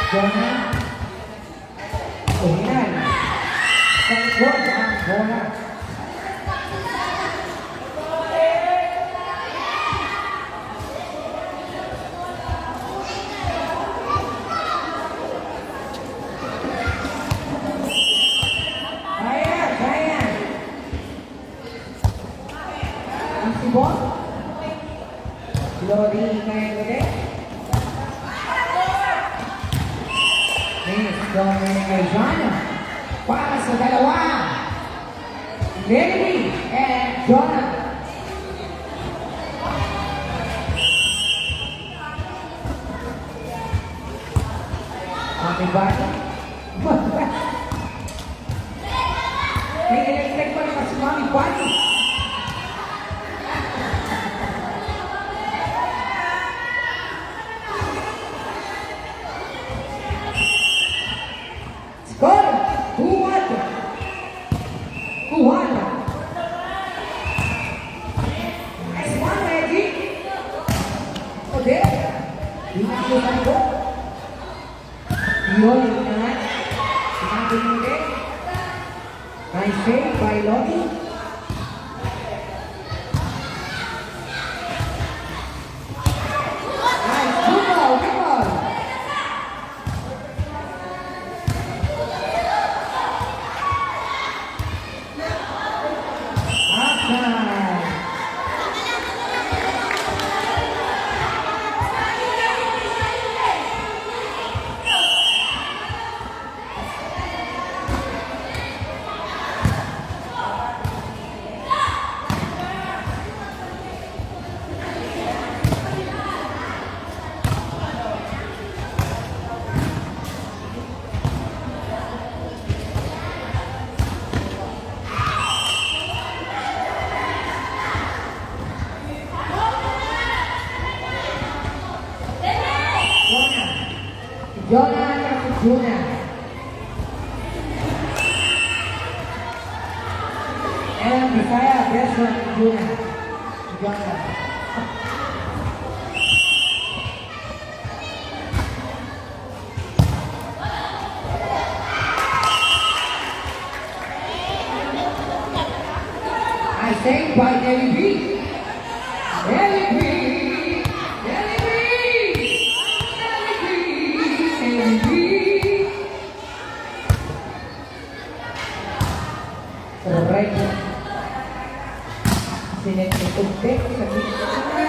Jonah. Uhinan. Takot ang bola. Kaya. Ang sibot. Lodi kaya gede. Dominic Arizona para sa dalawa, Lenny and Jonah. Mami Bata. May electric pa naman si Mami Bata. Score! 2-1. Nice one, Reggie. Ode. Pinag-iwan ko. Yun, ingat. Sinabi mo ulit. Nice save by Lodi. Nice, good ball. Jonah versus Juna. And Bisaya versus Juna. Jonah. I say by David B. David B. Right. Sinetutugteg sa gitna.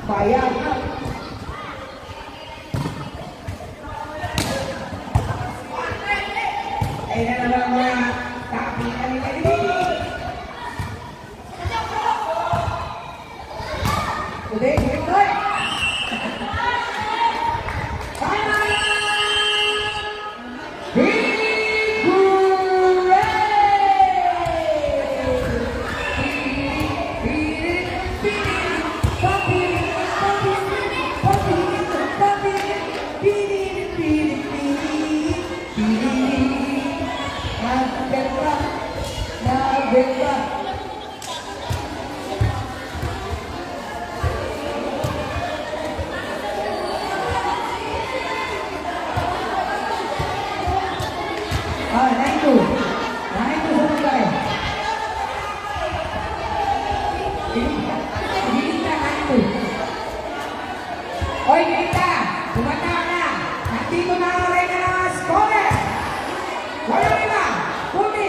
Bayang. Ayan na lang mga kapitan nila dito. Today, today. Naik tuh selesai. Ini kita naik tuh. Oi kita, kumandang na. Nanti ko na rin na skore. Wala nila, kundi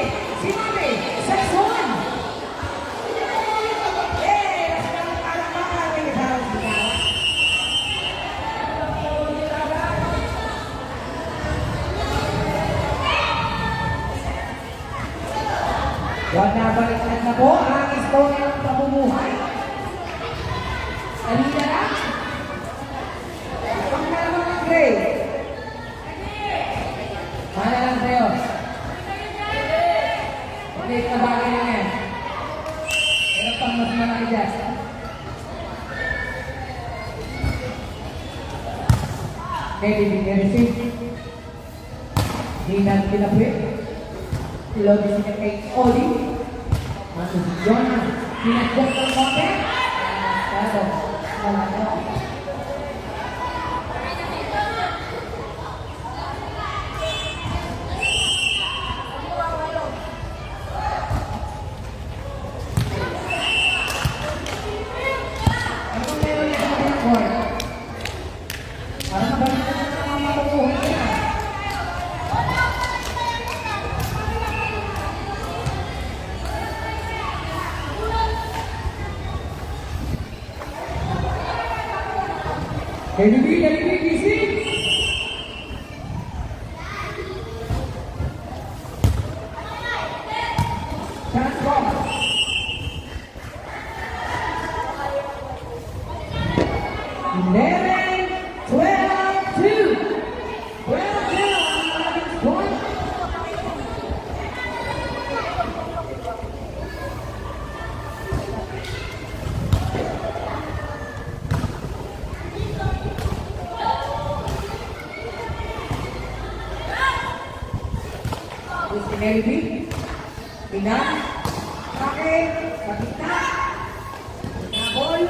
Wala baliktad na po ang istorya ng pamumuhay. Kanina na. Ang naman ng Gray. Mana lang sa'yo. Okay, na bagay na yan. Pero pang mas malaki dyan. Maybe we can see. Di na pinapit. Lodi siya kay Oli. Masuk si Jonah. Pinagpok ng konti. Pero, wala na. Dari gising. Chance ball. 11, 12, 2. 12, 2 point. Si Melvin, Pinan, Pake, Kapita, Nabol,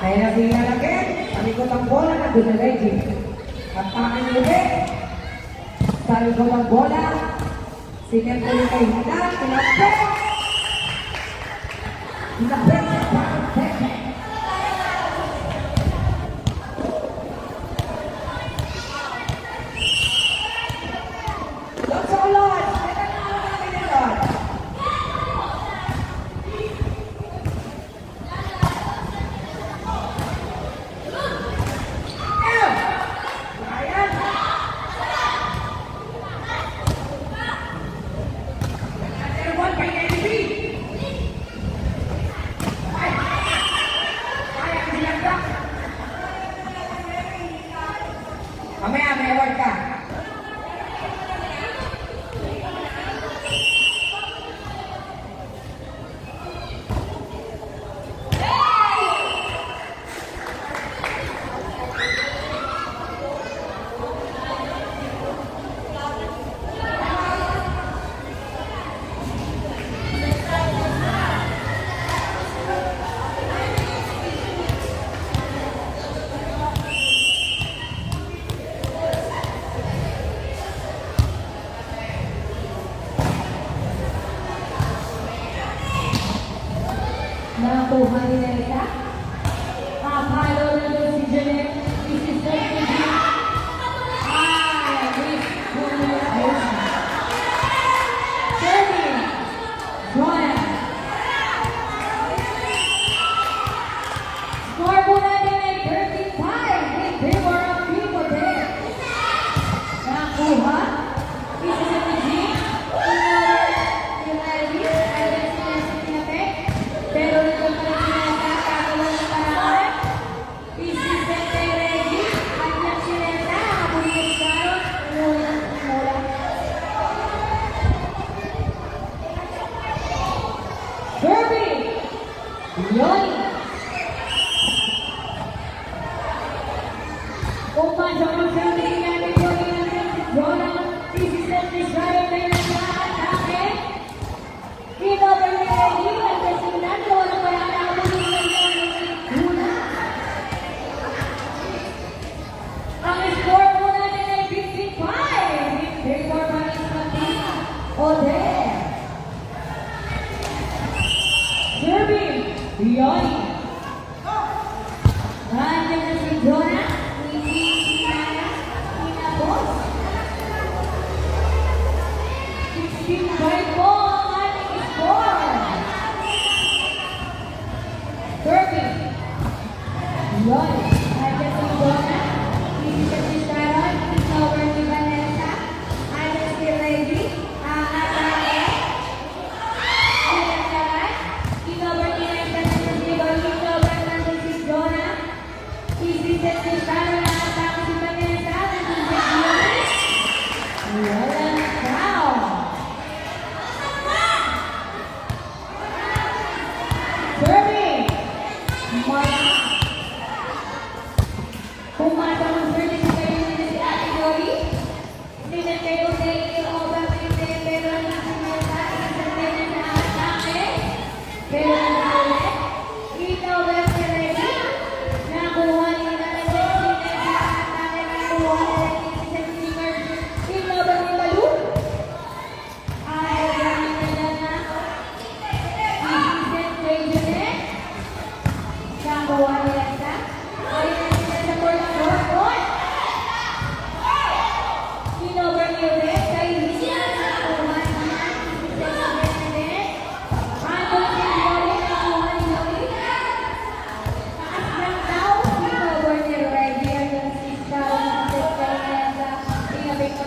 kaya na pinalagay, sa likod ang bola na doon na Reggie. At Pake ulit, sa likod ang bola, si Melvin kay Pinan, pinapit, pinapit sa Pake. Mamaya, may award ka. Nakuha ni Nelsa. Kapalo na doon si Janet. Isisot ni Jim. Ay, Miss Communication. Jenny. Joanne. Score po natin ay 35 in favor of Vivo Day. Nakuha. Isisot ni Jim. Pero nito pa rin pinatatagal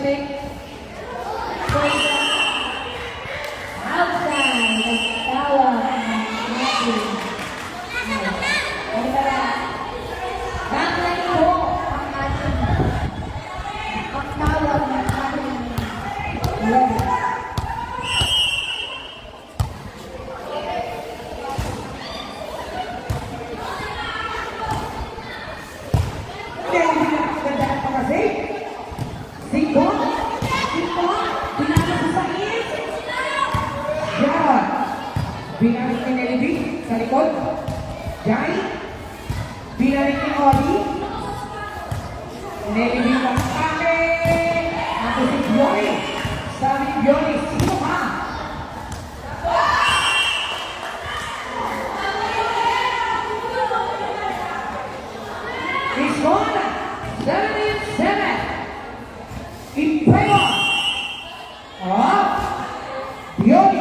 Patrick. Outside. Nagtawag ang ating. Ano ba? Backline po ang ating pagtawag ng ating ready. Binalik ni Nelly sa likod. Jai. Binalik ni Oli. Nelly ang kami. Ako si Bioli. Sabi ni Bioli, sino ka? He's gone. 7-7. Imprego. Oh. Bioli.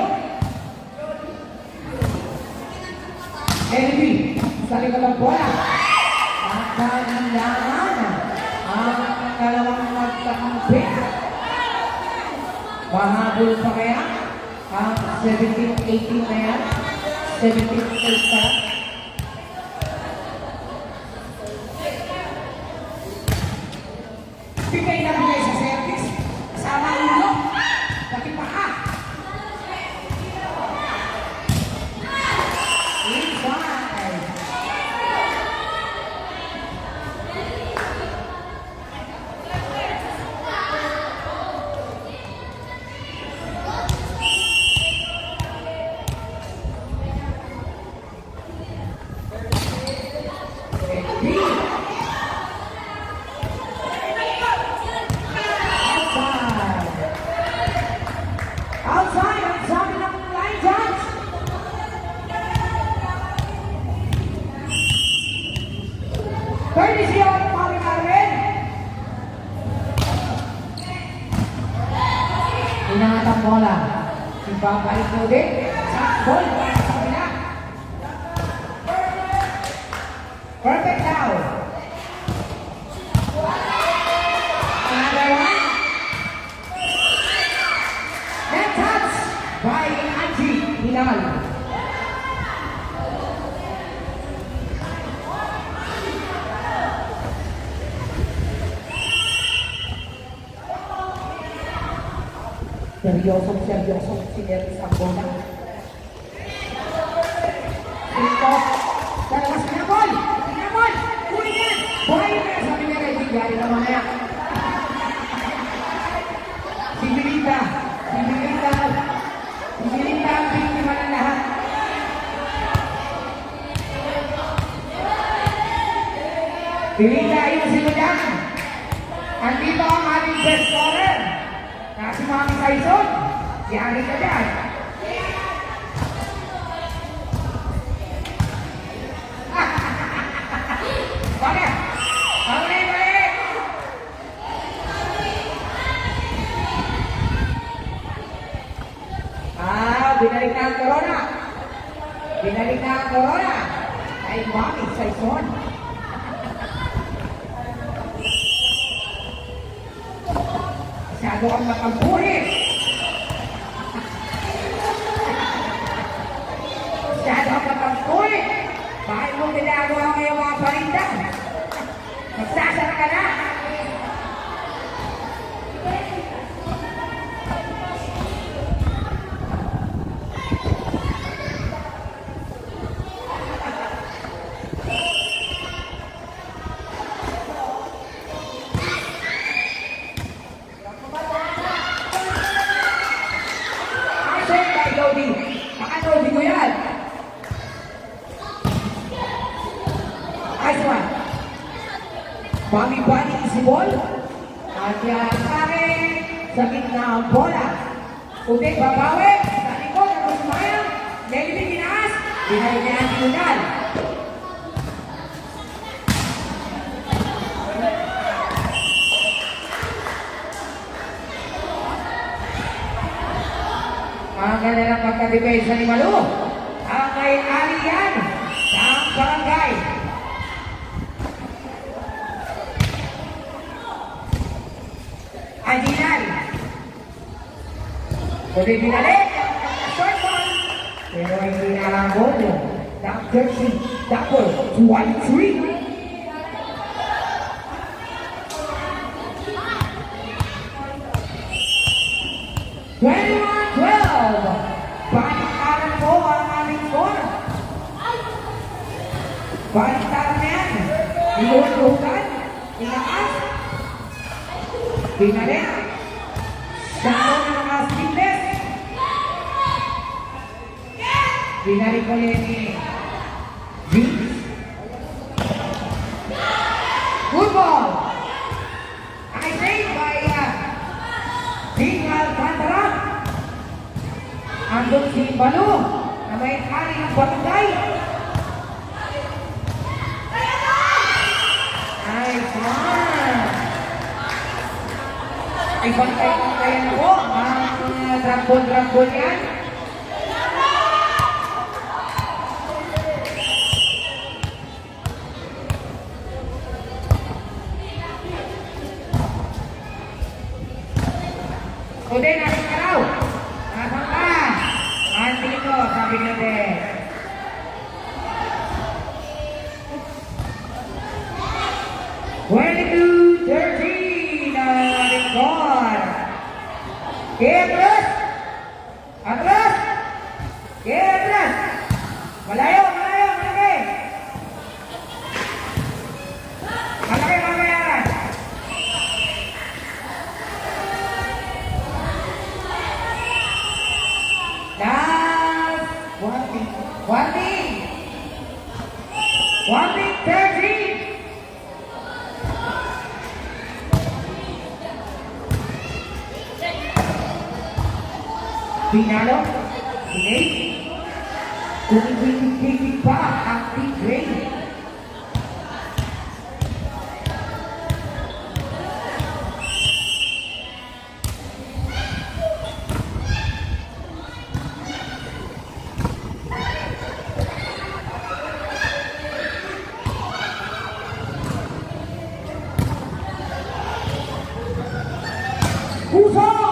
Nelly, sa likod ng bola. Nakalangan ang dalawang magkakampi. Mahabol pa kaya ang 17-18 na yan? 17-8 pa. Bigay na bigay sa service. Kasama ulo. Pati paa. Inangatang bola. Ibabalik mo din. Ball para sa kabila. Perfect now. Another one. Net touch by Angie Hinal. Seryosong si Neris ang bola. Ito. Lalabas na ball! Ball! Uwi yan! Buhay na! Sabi niya kay Tigari na mamaya. Si Milita ang biktima ng lahat. Milita, ayusin mo dyan. Andito ang ating best scorer. Si Mami Tyson, yari ka dyan. Bakit? Balik! Binalik na ang corona. Binalik na ang corona. Kay Mami Tyson. Masyado ang makampuhin. Masyado ang makampuhin. Bakit mo ginagawa ngayong mga parinda? Magsasara ka na. Pakatodi ko yan. Nice one. Bani si ball. At yan pare sa gitna ang bola. Udik babawi. Sa likod ako sumayang. Nelly ginaas. Binalik niya ang tinunal. Ang ganda ng pagka-depensa ni Malu. Ang kay Alian ng barangay. Adinan. Uli binalik. Short one. Pero hindi nakangol. Top 13. Double 23. 21-12. Baliktaran po ang aming score. Baliktaran na yan. Iluhugan. Inaas. Binalik. Saan na naka-sleepless. Binalik ulit ni Vince. Good ball. I think by Ding Alcantara. Andun si Balu na may hari ng barangay. Nice one. Ay bantay-bantayan ako ang dragon yan. Uday na rin araw. Nasaan ka? Andito, sabi natin. Twenty-two, 13 ang ating score. Atras! Atras! Atras! Malayo, malayo, malaki! Malaki, mamayaran! Last one thing, 13. Pinalo, Pinay, kumibig pa ang T-Gray. Puso!